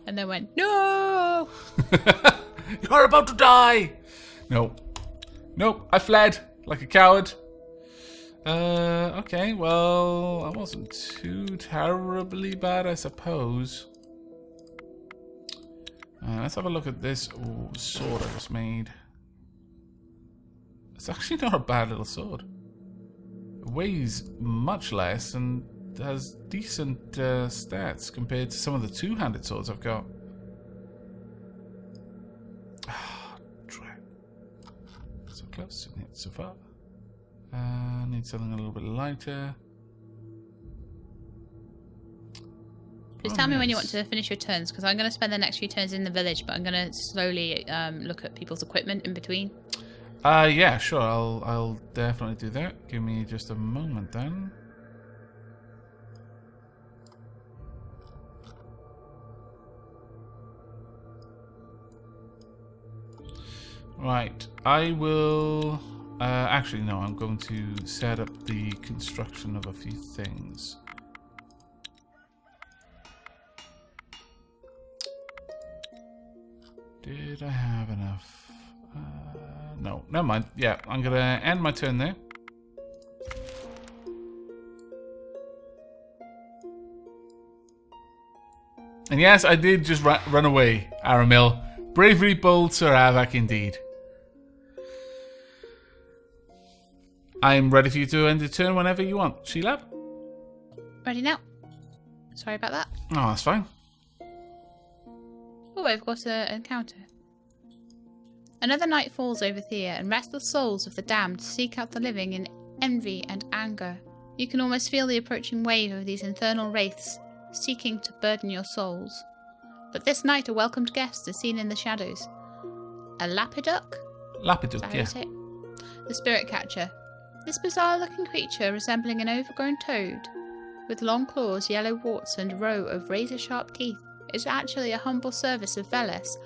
and then went, no! You're about to die! Nope. Nope, I fled like a coward. Okay, well, that wasn't too terribly bad, I suppose. Let's have a look at this sword I just made. It's actually not a bad little sword. It weighs much less and has decent stats compared to some of the two-handed swords I've got. So close, yet so far. Need something a little bit lighter. Just tell me when you want to finish your turns, because I'm going to spend the next few turns in the village, but I'm going to slowly look at people's equipment in between. Yeah, sure. I'll definitely do that. Give me just a moment then. Right, I will... actually, no, I'm going to set up the construction of a few things. Did I have enough? No, never mind. Yeah, I'm going to end my turn there. And yes, I did just run away, Aramil. Bravery bold Sir Aavak indeed. I'm ready for you to end your turn whenever you want. Shelab? Ready now. Sorry about that. Oh, that's fine. Oh, I've got an encounter. Another night falls over Thea, and restless souls of the damned seek out the living in envy and anger. You can almost feel the approaching wave of these infernal wraiths, seeking to burden your souls. But this night a welcomed guest is seen in the shadows. A Lapiduk? Lapiduk, yeah. The spirit catcher. This bizarre-looking creature, resembling an overgrown toad, with long claws, yellow warts, and a row of razor-sharp teeth, is actually a humble service of Veles,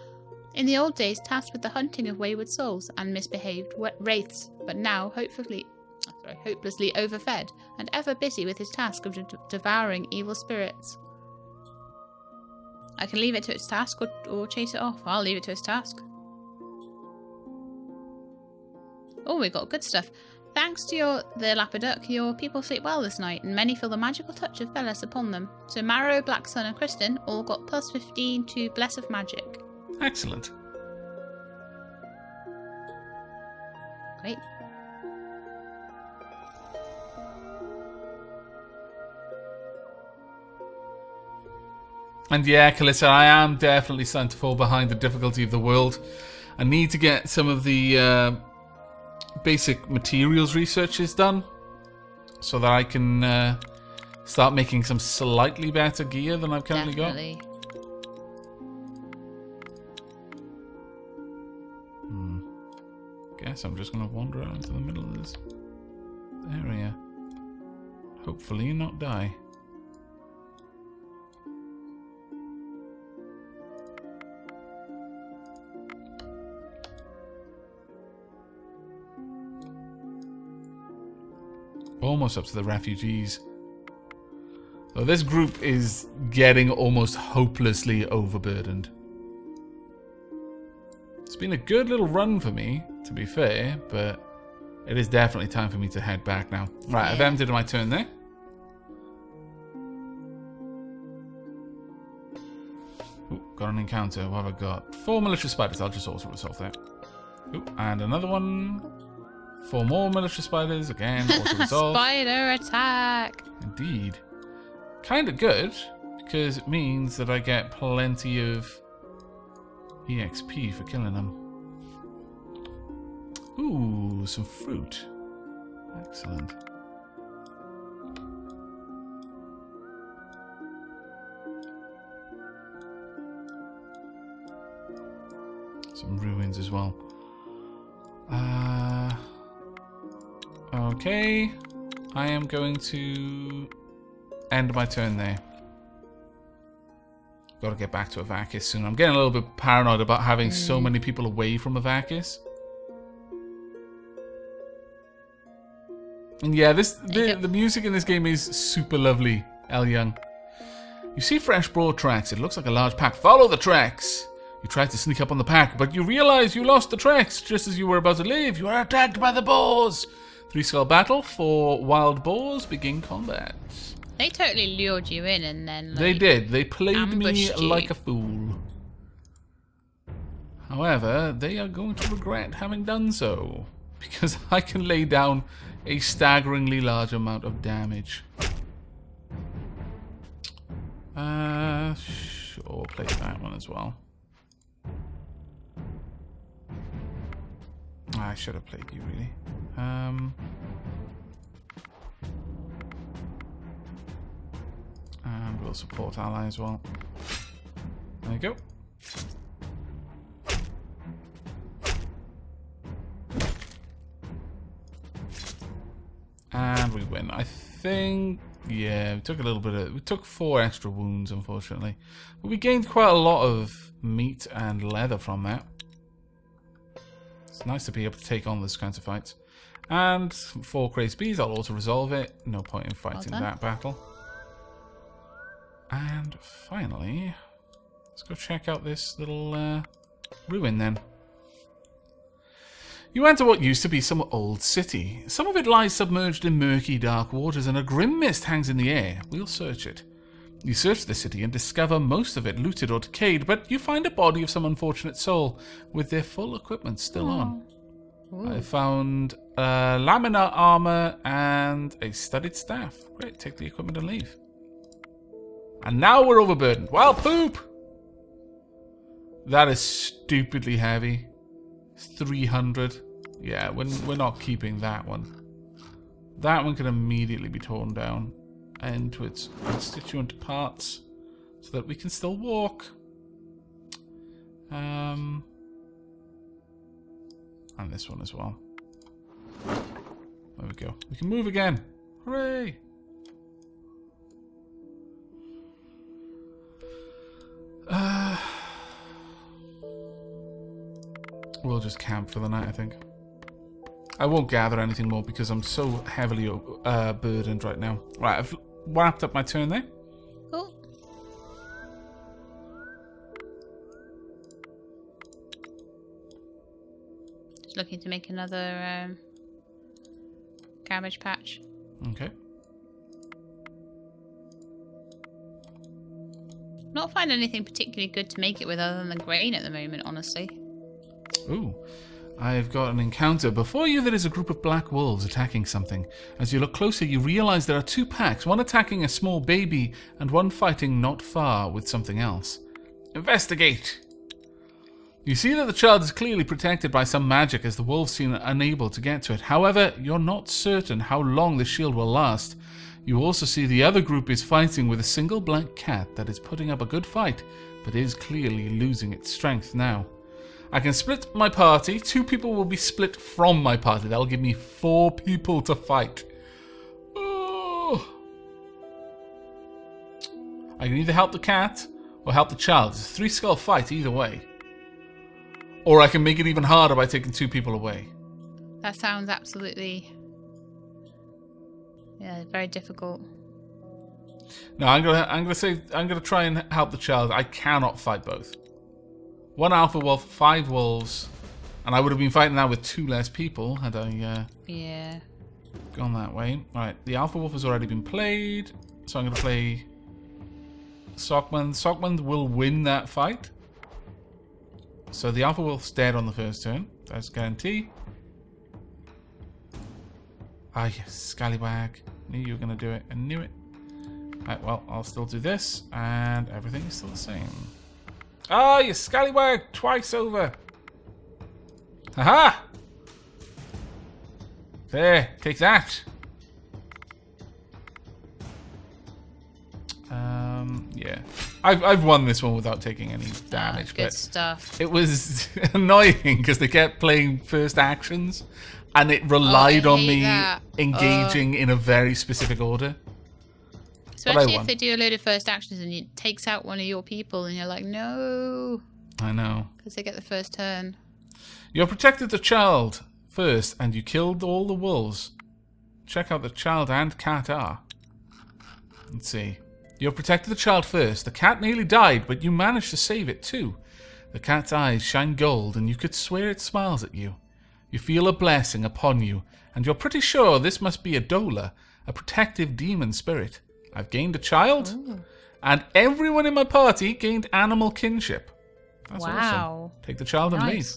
in the old days tasked with the hunting of wayward souls and misbehaved wraiths, but now hopelessly overfed, and ever busy with his task of devouring evil spirits. I can leave it to its task or chase it off. I'll leave it to its task. Oh, we got good stuff. Thanks to the Lapiduk, your people sleep well this night, and many feel the magical touch of Veles upon them. So Marrow, Black Sun, and Kristen all got plus 15 to Bless of Magic. Excellent. Great. And yeah, Calissa, I am definitely starting to fall behind the difficulty of the world. I need to get some of the basic materials researches done so that I can start making some slightly better gear than I've currently got. Guess I'm just going to wander out into the middle of this area. Hopefully not die. Almost up to the refugees. So this group is getting almost hopelessly overburdened. It's been a good little run for me, to be fair, but it is definitely time for me to head back now. Right, I've emptied my turn there. Ooh, got an encounter. What have I got? 4 military spiders. I'll just auto resolve that. Ooh, and another one. 4 more military spiders. Again, auto resolve. Spider attack! Indeed. Kind of good, because it means that I get plenty of EXP for killing them. Ooh, some fruit. Excellent. Some ruins as well. Okay. I am going to end my turn there. Got to get back to Aavak soon. I'm getting a little bit paranoid about having so many people away from Aavak. And yeah, the music in this game is super lovely, El Young. You see fresh broad tracks. It looks like a large pack. Follow the tracks. You try to sneak up on the pack, but you realize you lost the tracks just as you were about to leave. You are attacked by the boars. 3-skull battle for wild boars. Begin combat. They totally lured you in and then like, they did. They played me ambushed you. like a fool. However, they are going to regret having done so, because I can lay down a staggeringly large amount of damage. Sure, play that one as well. I should have played you, really. And we'll support ally as well. There you go. And we win. I think, yeah, we took a little bit of, we took 4 extra wounds, unfortunately. But we gained quite a lot of meat and leather from that. It's nice to be able to take on those kinds of fights. And 4 crazed bees, I'll auto-resolve it. No point in fighting that battle. And finally, let's go check out this little ruin then. You enter what used to be some old city. Some of it lies submerged in murky, dark waters, and a grim mist hangs in the air. We'll search it. You search the city and discover most of it looted or decayed, but you find a body of some unfortunate soul with their full equipment still on. Ooh. I found laminar armor and a studded staff. Great, take the equipment and leave. And now we're overburdened. Well, poop! That is stupidly heavy. 300. Yeah, we're not keeping that one. That one can immediately be torn down into its constituent parts so that we can still walk. And this one as well. There we go. We can move again. Hooray! We'll just camp for the night, I think. I won't gather anything more because I'm so heavily burdened right now. Right, I've wrapped up my turn there. Cool. Just looking to make another cabbage patch. Okay. Not find anything particularly good to make it with other than grain at the moment, honestly. Ooh, I've got an encounter. Before you there is a group of black wolves attacking something. As you look closer, you realize there are 2 packs, one attacking a small baby and one fighting not far with something else. Investigate! You see that the child is clearly protected by some magic as the wolves seem unable to get to it. However, you're not certain how long the shield will last. You also see the other group is fighting with a single black cat that is putting up a good fight, but is clearly losing its strength now. I can split my party. 2 people will be split from my party. That'll give me 4 people to fight. Oh. I can either help the cat or help the child. It's a 3-skull fight either way. Or I can make it even harder by taking 2 people away. That sounds absolutely... yeah, very difficult. No, I'm gonna try and help the child. I cannot fight both. 1 alpha wolf, 5 wolves, and I would have been fighting that with 2 less people had I yeah, gone that way. Alright, the alpha wolf has already been played, so I'm going to play Sockmund. Sockmund will win that fight. So the alpha wolf's dead on the first turn. That's a guarantee. Ah, yes, scallywag. Knew you were going to do it. I knew it. Right, well, I'll still do this, and everything is still the same. Ah, you scallywag! Twice over! Haha! There, take that! Yeah. I've won this one without taking any damage. Good stuff. It was annoying because they kept playing first actions and it relied on me engaging in a very specific order. Especially if they do a load of first actions and it takes out one of your people and you're like, no. I know. Because they get the first turn. You protected the child first and you killed all the wolves. Check out the child and cat are. Let's see. You protected the child first. The cat nearly died, but you managed to save it too. The cat's eyes shine gold, and you could swear it smiles at you. You feel a blessing upon you, and you're pretty sure this must be a Dola, a protective demon spirit. I've gained a child, and everyone in my party gained animal kinship. That's awesome. Take the child and leave.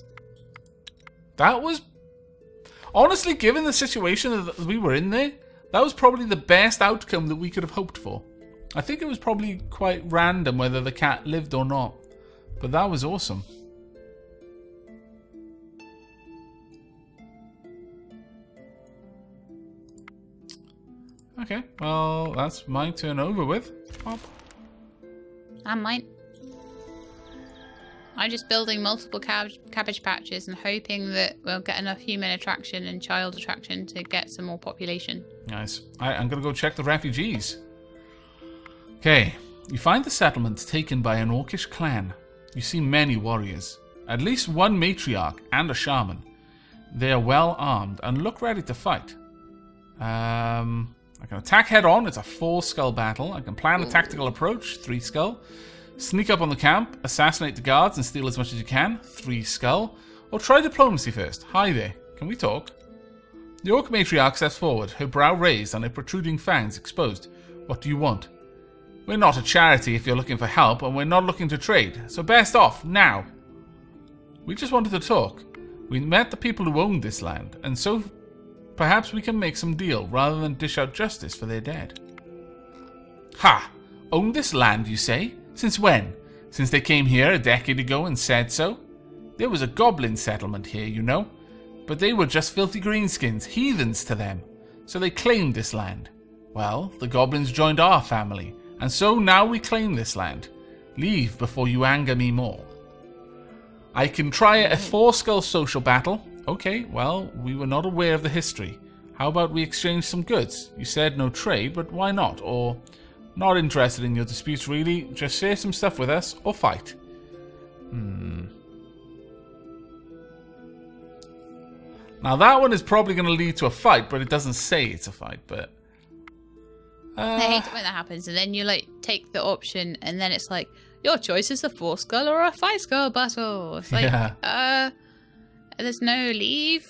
That was... Honestly, given the situation that we were in there, that was probably the best outcome that we could have hoped for. I think it was probably quite random whether the cat lived or not. But that was awesome. Okay, well, that's my turn over with. Pop. And mine. I'm just building multiple cabbage patches and hoping that we'll get enough human attraction and child attraction to get some more population. Nice. Alright, I'm going to go check the refugees. Okay, you find the settlement taken by an orcish clan. You see many warriors, at least one matriarch and a shaman. They are well armed and look ready to fight. I can attack head on, it's a 4-skull battle. I can plan a tactical approach, 3-skull. Sneak up on the camp, assassinate the guards and steal as much as you can, 3-skull. Or try diplomacy first. Hi there, can we talk? The orc matriarch steps forward, her brow raised and her protruding fangs exposed. What do you want? We're not a charity if you're looking for help, and we're not looking to trade, so best off, now. We just wanted to talk. We met the people who owned this land, and so perhaps we can make some deal rather than dish out justice for their dead. Ha! Own this land, you say? Since when? Since they came here a decade ago and said so? There was a goblin settlement here, you know, but they were just filthy greenskins, heathens to them, so they claimed this land. Well, the goblins joined our family, and so now we claim this land. Leave before you anger me more. I can try a 4-skull social battle. Okay, well, we were not aware of the history. How about we exchange some goods? You said no trade, but why not? Or, not interested in your disputes really, just share some stuff with us, or fight. Now that one is probably going to lead to a fight, but it doesn't say it's a fight, but... I hate it when that happens, and then you like take the option, and then it's like, your choice is a 4-skull or a 5-skull battle. It's like, there's no leave.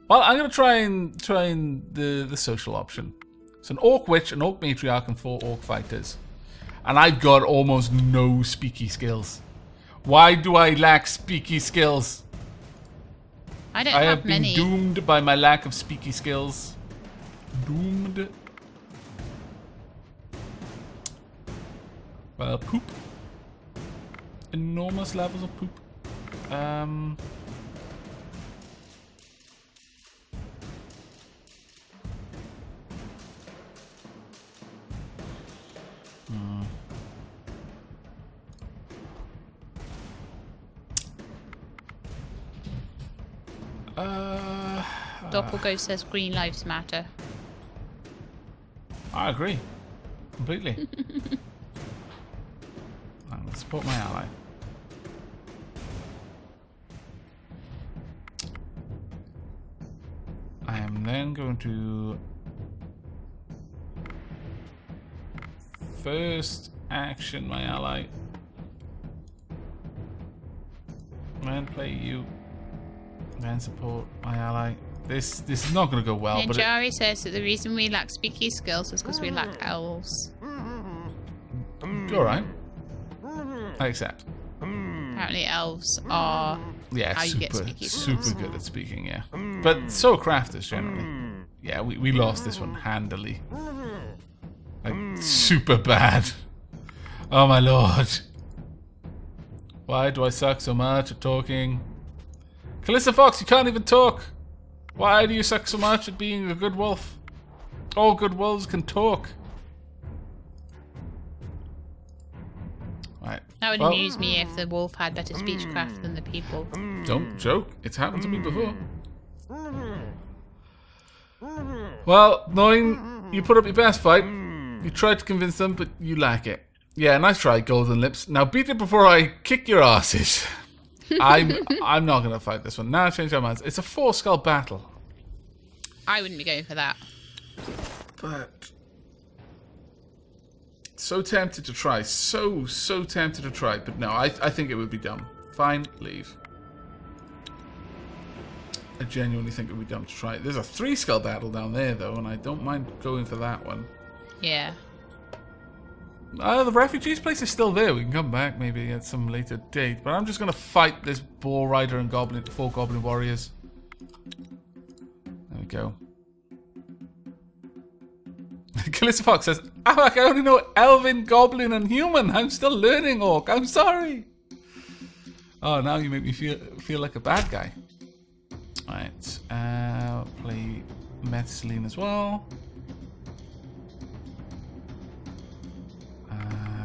Well, I'm going to try the social option. It's an orc witch, an orc matriarch, and 4 orc fighters. And I've got almost no speaky skills. Why do I lack speaky skills? I have many. I have been doomed by my lack of speaky skills. Doomed. Well, poop. Enormous levels of poop. Doppelghost says green lives matter. I agree. Completely. I'm going to support my ally. I am then going to first action my ally. Then play you. Then support my ally. This is not going to go well. Ninjari says that the reason we lack speaky skills is because we lack elves. Alright. I accept. Apparently elves are how you get speaky skills. Super good at speaking, yeah. But so are crafters generally. Yeah, we lost this one handily. Like, super bad. Oh my lord. Why do I suck so much at talking? Calista Fox, you can't even talk. Why do you suck so much at being a good wolf? All good wolves can talk. Right. That would amuse me if the wolf had better speechcraft than the people. Don't joke. It's happened to me before. Well, knowing you put up your best fight, you tried to convince them, but you lack it. Yeah, nice try, Golden Lips. Now beat it before I kick your asses. I'm not going to fight this one. Now I change my minds. It's a 4-skull battle. I wouldn't be going for that. But So tempted to try. So tempted to try. But no, I think it would be dumb. Fine, leave. I genuinely think it would be dumb to try. There's a 3-skull battle down there, though, and I don't mind going for that one. Yeah. The refugees place is still there. We can come back maybe at some later date. But I'm just going to fight this boar rider and 4 goblin warriors. There we go. Calista Fox says, Aavak, I only know elven, goblin, and human. I'm still learning orc. I'm sorry. Oh, now you make me feel like a bad guy. Alright. Play Metaceline as well.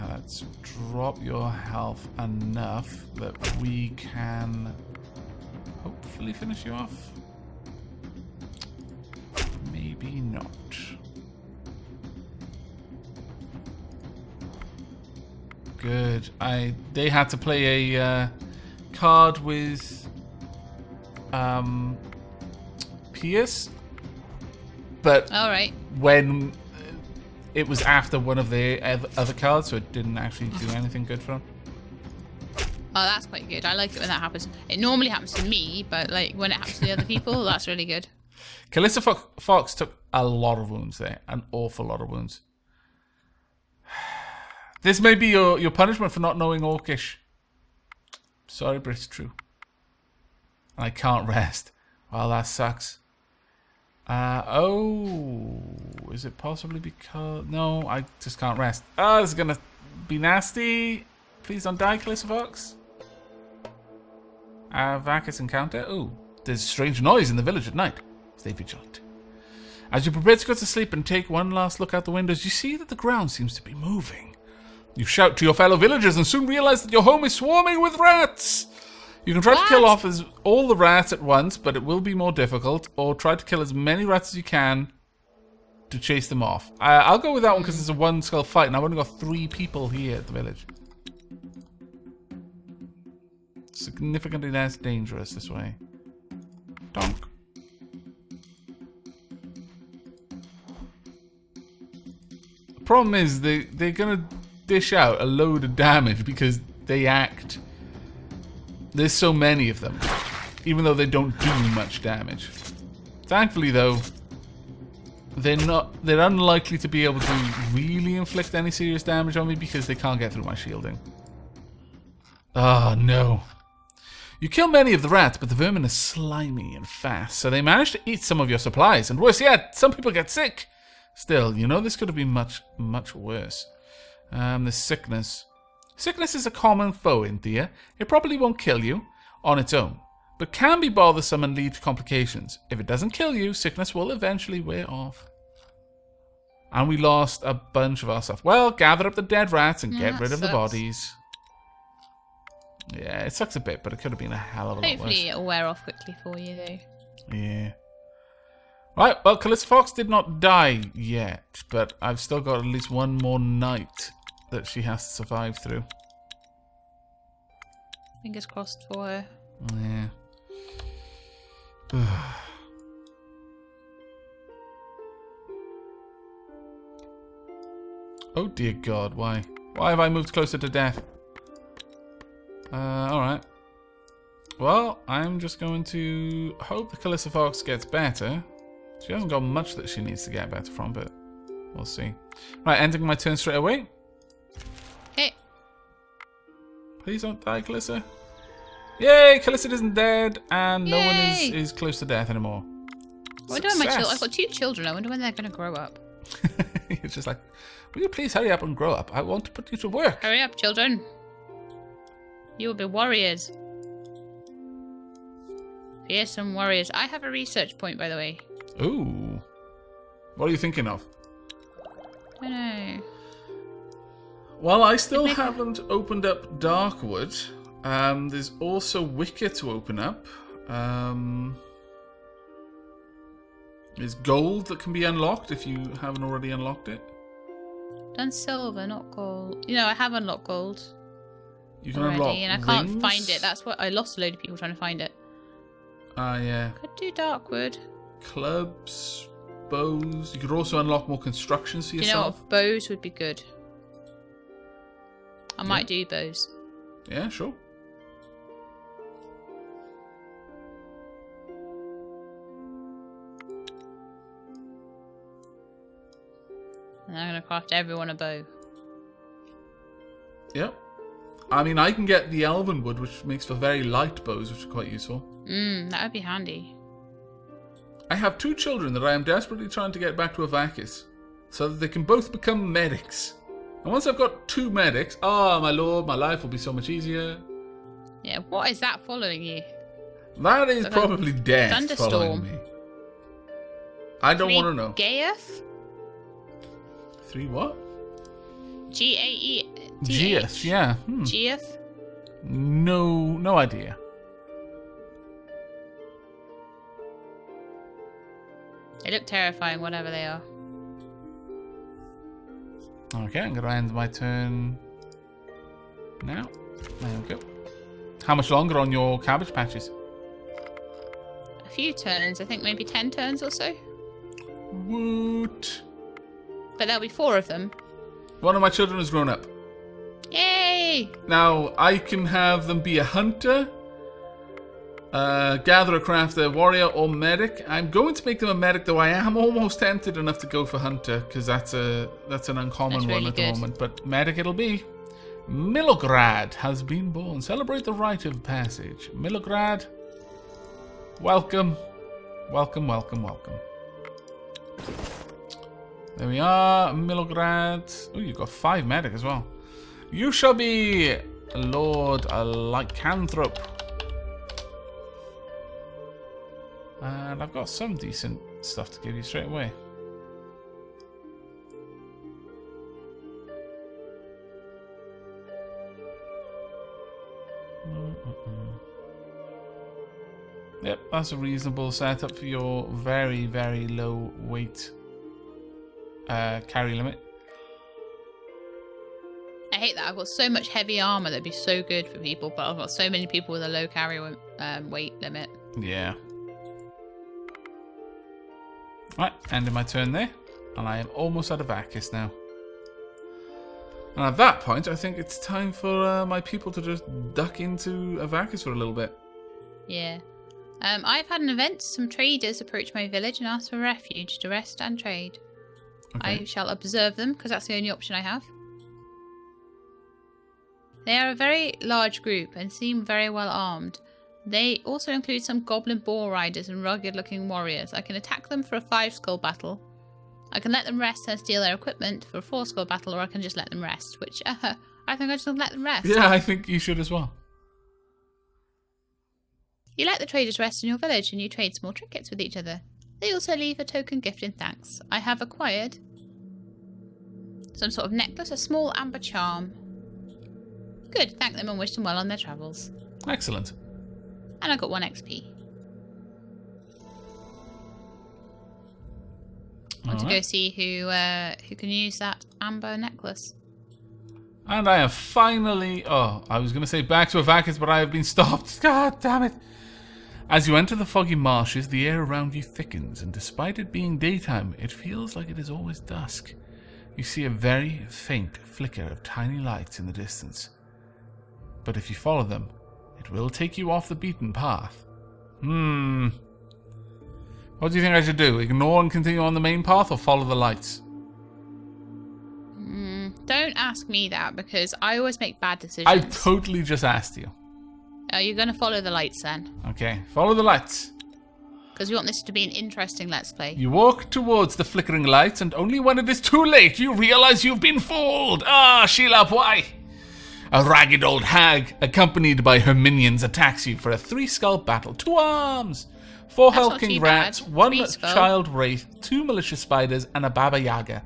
Let's drop your health enough that we can hopefully finish you off. Maybe not. Good. They had to play a card with Pierce, but when it was after one of their other cards, so it didn't actually do anything good for them. Oh, that's quite good. I like it when that happens. It normally happens to me, but like when it happens to the other people, that's really good. Calista Fox took a lot of wounds there, an awful lot of wounds. This may be your punishment for not knowing Orcish. Sorry, but it's true. I can't rest. Well, that sucks. Oh, is it possibly because... No, I just can't rest. Oh, this is going to be nasty. Please don't die, Calista Fox. Aavak encounter. Oh, there's strange noise in the village at night. Stay vigilant. As you prepare to go to sleep and take one last look out the windows, you see that the ground seems to be moving. You shout to your fellow villagers and soon realize that your home is swarming with rats. You can try to kill off all the rats at once, but it will be more difficult, or try to kill as many rats as you can to chase them off. I'll go with that one because it's a 1-skull fight, and I've only got 3 people here at the village. Significantly less dangerous this way. Donk. The problem is they're going to dish out a load of damage because they act... There's so many of them, even though they don't do much damage. Thankfully, though, they're unlikely to be able to really inflict any serious damage on me because they can't get through my shielding. Oh, no. You kill many of the rats, but the vermin are slimy and fast, so they manage to eat some of your supplies. And worse yet, some people get sick. Still, you know this could have been much, much worse. The sickness. Sickness is a common foe in Thea. It probably won't kill you on its own, but can be bothersome and lead to complications. If it doesn't kill you, sickness will eventually wear off. And we lost a bunch of our stuff. Well, gather up the dead rats and get rid of the bodies. Yeah, it sucks a bit, but it could have been a hell of a lot worse. Hopefully it'll wear off quickly for you, though. Yeah. Right, well, Calista Fox did not die yet, but I've still got at least one more night that she has to survive through. Fingers crossed for her. Yeah. Oh dear God, why? Why have I moved closer to death? Alright. Well, I'm just going to hope the Calista Fox gets better. She hasn't got much that she needs to get better from, but we'll see. Right, ending my turn straight away. Okay. Please don't die, Calista. Yay! Calista isn't dead, and Yay! no one is close to death anymore. What do I do with my children? I've got 2 children. I wonder when they're going to grow up. It's just like, will you please hurry up and grow up? I want to put you to work. Hurry up, children. You will be warriors. Fearsome warriors. I have a research point, by the way. Ooh. What are you thinking of? I don't know. Well, I still haven't opened up Darkwood. There's also Wicker to open up. There's gold that can be unlocked if you haven't already unlocked it. Done silver, not gold. You know, I have unlocked gold. You can already, unlock and I rings. can't find it. That's what I lost a load of people trying to find it. Ah, yeah. Could do Darkwood. Clubs, bows. You could also unlock more constructions for yourself. You know what? Bows would be good. I might do bows. Yeah, sure. And I'm going to craft everyone a bow. Yep. I mean, I can get the elven wood, which makes for very light bows, which are quite useful. That would be handy. I have 2 children that I am desperately trying to get back to Aavak, so that they can both become medics. And once I've got 2 medics, my lord, my life will be so much easier. Yeah, what is that following you? That is probably death thunderstorm. following me. I don't want to know. Gaeth? 3 what? Gaeth. Gaeth, yeah. Gaeth? No idea. They look terrifying, whatever they are. Okay, I'm going to end my turn now. There we go. How much longer on your cabbage patches? A few turns, I think maybe 10 turns or so. Woot. But there'll be 4 of them. One of my children has grown up. Yay! Now, I can have them be a hunter, gatherer, crafter, warrior, or medic. I'm going to make them a medic, though I am almost tempted enough to go for hunter, because that's an uncommon one at the moment. But medic it'll be. Milograd has been born. Celebrate the rite of passage. Milograd, welcome. Welcome, welcome, welcome. There we are, Milograd. Oh, you've got 5 medic as well. You shall be Lord Lycanthrope. And I've got some decent stuff to give you straight away. Yep, that's a reasonable setup for your very, very low weight carry limit. I hate that. I've got so much heavy armor that'd be so good for people, but I've got so many people with a low carry weight limit. Yeah. Right, ending my turn there. And I am almost out of Aavak now. And at that point, I think it's time for my people to just duck into Aavak for a little bit. Yeah. I've had an event. Some traders approached my village and asked for refuge to rest and trade. Okay. I shall observe them, because that's the only option I have. They are a very large group and seem very well armed. They also include some goblin boar riders and rugged-looking warriors. I can attack them for a 5-skull battle. I can let them rest and steal their equipment for a 4-skull battle, or I can just let them rest, which I think I just let them rest. Yeah, I think you should as well. You let the traders rest in your village and you trade small trinkets with each other. They also leave a token gift in thanks. I have acquired some sort of necklace, a small amber charm. Good, thank them and wish them well on their travels. Excellent. And I got 1 XP. I want to go see who can use that amber necklace. And I have finally... Oh, I was going to say back to Aavak, but I have been stopped. God damn it. As you enter the foggy marshes, the air around you thickens, and despite it being daytime, it feels like it is always dusk. You see a very faint flicker of tiny lights in the distance. But if you follow them, it will take you off the beaten path. What do you think I should do? Ignore and continue on the main path, or follow the lights? Don't ask me that, because I always make bad decisions. I totally just asked you. Oh, you're going to follow the lights then. Okay, follow the lights. Because we want this to be an interesting Let's Play. You walk towards the flickering lights, and only when it is too late you realize you've been fooled. Ah, Shelab, why? A ragged old hag, accompanied by her minions, attacks you for a 3-skull battle. 2 arms! 4 hulking rats, 1 child wraith, 2 malicious spiders, and a baba yaga.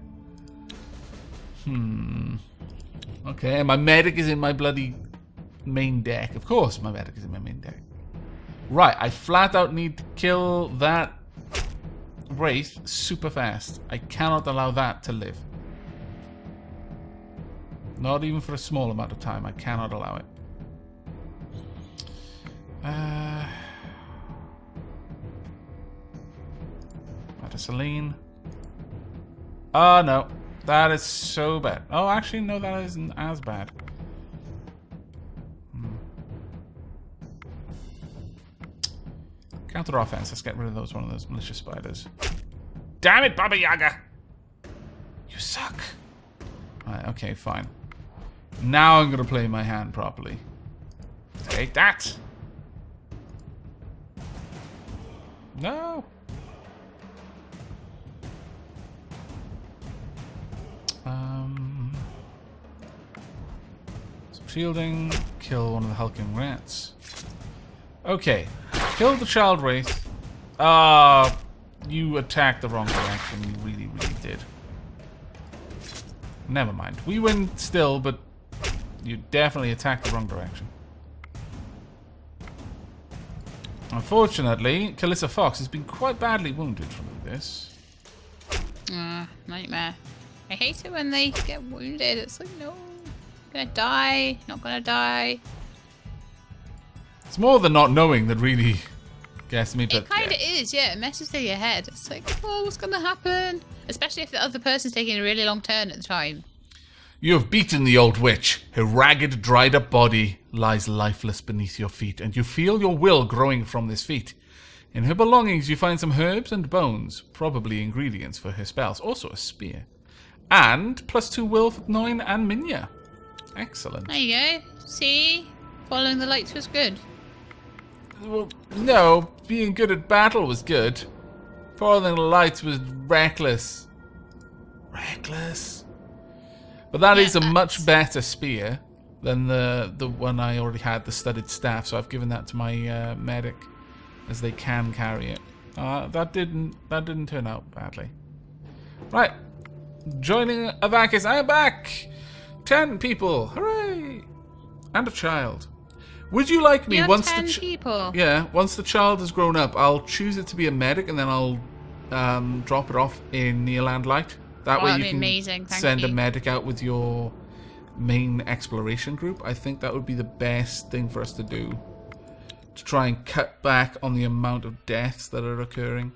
Okay, my medic is in my bloody main deck. Of course my medic is in my main deck. Right, I flat out need to kill that wraith super fast. I cannot allow that to live. Not even for a small amount of time. I cannot allow it. That is Celine. Oh no. That is so bad. Oh, actually, no, that isn't as bad. Counter offense. Let's get rid of one of those malicious spiders. Damn it, Baba Yaga! You suck. Right, okay, fine. Now I'm gonna play my hand properly. Take that! No! Some shielding. Kill one of the hulking rats. Okay. Kill the child wraith. You attacked the wrong direction. You really, really did. Never mind. We win still, but you definitely attacked the wrong direction. Unfortunately, Calissa Fox has been quite badly wounded from this. Nightmare. I hate it when they get wounded. It's like, no. Gonna die. Not gonna die. It's more the not knowing that really gets me. It kind of is, yeah. It messes through your head. It's like, oh, what's gonna happen? Especially if the other person's taking a really long turn at the time. You have beaten the old witch. Her ragged, dried-up body lies lifeless beneath your feet, and you feel your will growing from this feat. In her belongings, you find some herbs and bones, probably ingredients for her spells. Also a spear. And +2 will for Noin and Minya. Excellent. There you go. See? Following the lights was good. Well, no. Being good at battle was good. Following the lights was reckless. Reckless. But that is a much better spear than the one I already had, the studded staff. So I've given that to my medic, as they can carry it. That didn't turn out badly. Right, joining Aavak, I am back. 10 people, hooray! And a child. Would you like me once 10 people? Yeah, once the child has grown up, I'll choose it to be a medic, and then I'll drop it off in Nearland Light. That way you can send a medic out with your main exploration group. I think that would be the best thing for us to do. To try and cut back on the amount of deaths that are occurring.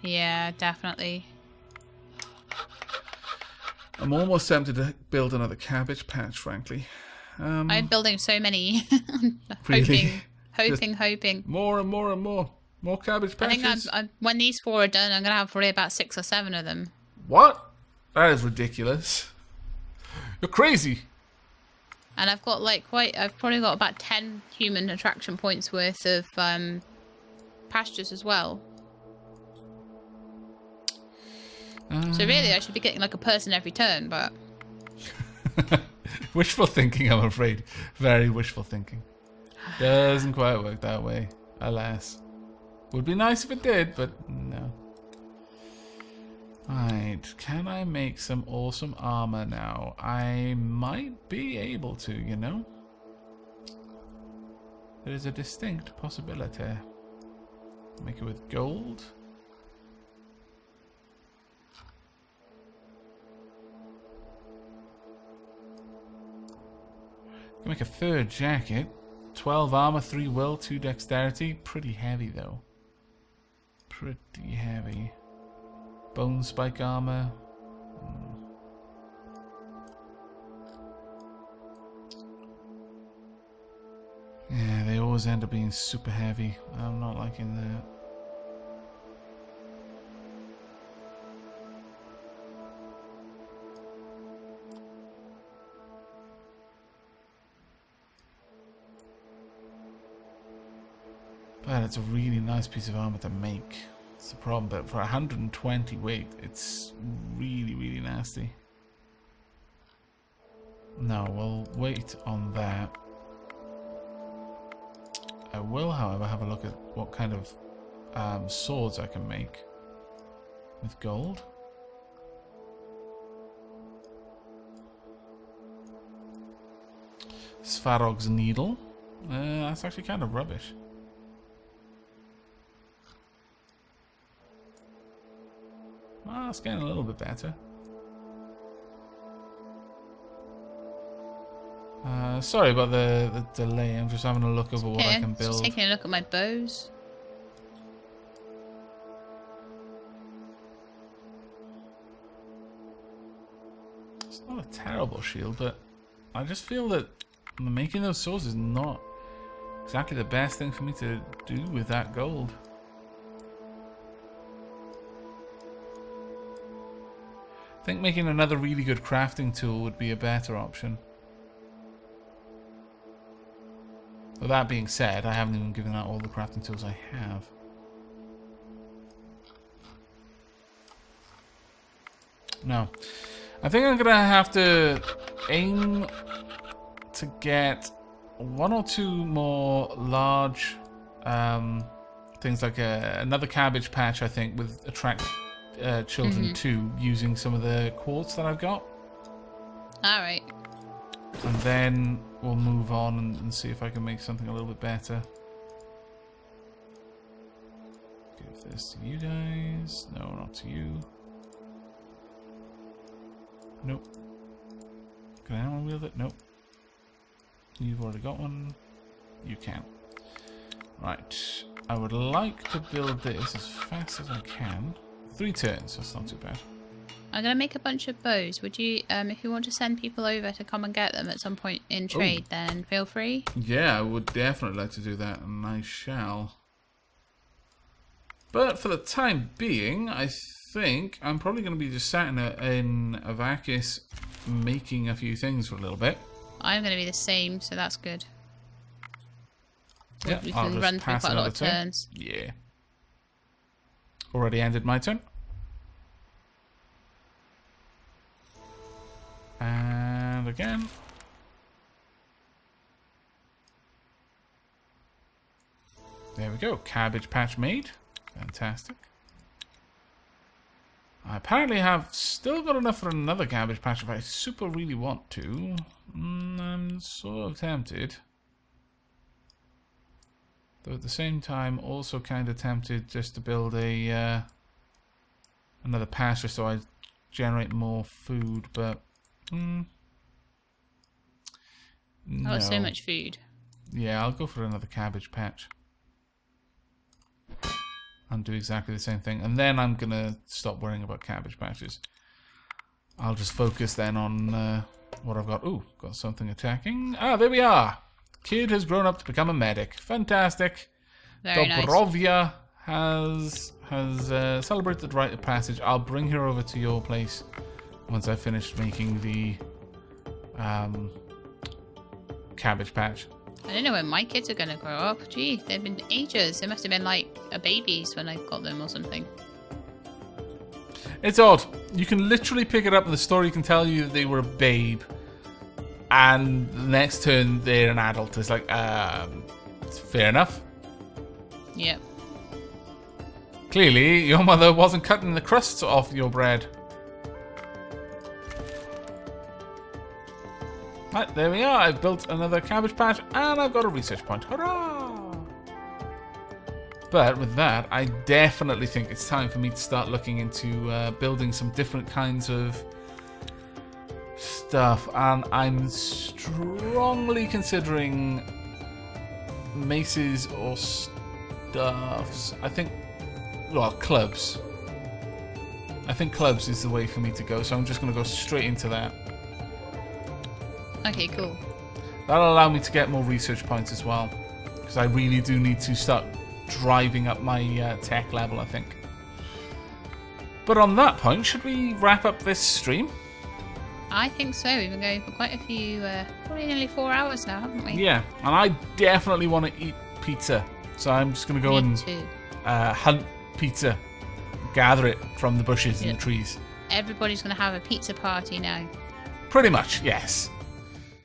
Yeah, definitely. I'm almost tempted to build another cabbage patch, frankly. I'm building so many. Really? hoping. More and more and more. More cabbage patches. I think when these 4 are done, I'm going to have probably about 6 or 7 of them. What? That is ridiculous. You're crazy. And I've got I've probably got about 10 human attraction points worth of pastures as well. So really I should be getting like a person every turn, but... Wishful thinking, I'm afraid. Very wishful thinking. Doesn't quite work that way, alas. Would be nice if it did, but no. Right, can I make some awesome armor now? I might be able to, you know? There is a distinct possibility. Make it with gold. Can make a fur jacket. 12 armor, 3 will, 2 dexterity. Pretty heavy though. Pretty heavy. Bone spike armor. Yeah, they always end up being super heavy. I'm not liking that. But it's a really nice piece of armor to make. It's the problem, but for 120 weight, it's really, really nasty. No, we'll wait on that. I will, however, have a look at what kind of swords I can make with gold. Svarog's needle. That's actually kind of rubbish. Ah, it's getting a little bit better. Sorry about the delay. I'm just having a look over what I can build. Just taking a look at my bows. It's not a terrible shield, but I just feel that making those swords is not exactly the best thing for me to do with that gold. I think making another really good crafting tool would be a better option. With that being said, I haven't even given out all the crafting tools I have. No. I think I'm going to have to aim to get 1 or 2 more large things like another cabbage patch, I think, with attract children too, using some of the quartz that I've got. Alright. And then we'll move on and see if I can make something a little bit better. Give this to you guys. No, not to you. Nope. Can I wield it? Nope. You've already got one. You can. Right. I would like to build this as fast as I can. 3 turns, that's not too bad. I'm going to make a bunch of bows. Would you, if you want to send people over to come and get them at some point in trade, then feel free. Yeah, I would definitely like to do that, and I shall. But for the time being, I think I'm probably going to be just sat in Aavak making a few things for a little bit. I'm going to be the same, so that's good. Yeah, we can run through quite a lot of turns. Yeah. Already ended my turn. And again. There we go. Cabbage patch made. Fantastic. I apparently have still got enough for another cabbage patch if I super really want to. I'm sort of tempted. Though at the same time, also kind of tempted just to build a another pasture so I generate more food, but no. Oh, so much food. Yeah, I'll go for another cabbage patch and do exactly the same thing, and then I'm gonna stop worrying about cabbage patches. I'll just focus then on what I've got. Ooh, got something attacking. Ah, there we are. Kid has grown up to become a medic. Fantastic. Very nice. Dobrovia has celebrated the rite of passage. I'll bring her over to your place once I finish making the cabbage patch. I don't know when my kids are going to grow up. Gee, they've been ages. They must have been like babies when I got them or something. It's odd. You can literally pick it up and the story can tell you that they were a babe. And the next turn, they're an adult. It's like, it's fair enough. Yep. Clearly, your mother wasn't cutting the crusts off your bread. Right, there we are. I've built another cabbage patch, and I've got a research point. Hurrah! But with that, I definitely think it's time for me to start looking into building some different kinds of stuff, and I'm strongly considering maces or stuffs. I think, well, clubs. I think clubs is the way for me to go, so I'm just going to go straight into that. Okay, cool. That'll allow me to get more research points as well, because I really do need to start driving up my tech level, I think. But on that point, should we wrap up this stream? I think so. We've been going for quite a few, probably nearly 4 hours now, haven't we? Yeah, and I definitely want to eat pizza. So I'm just going to go and hunt pizza, gather it from the bushes and the trees. Everybody's going to have a pizza party now. Pretty much, yes.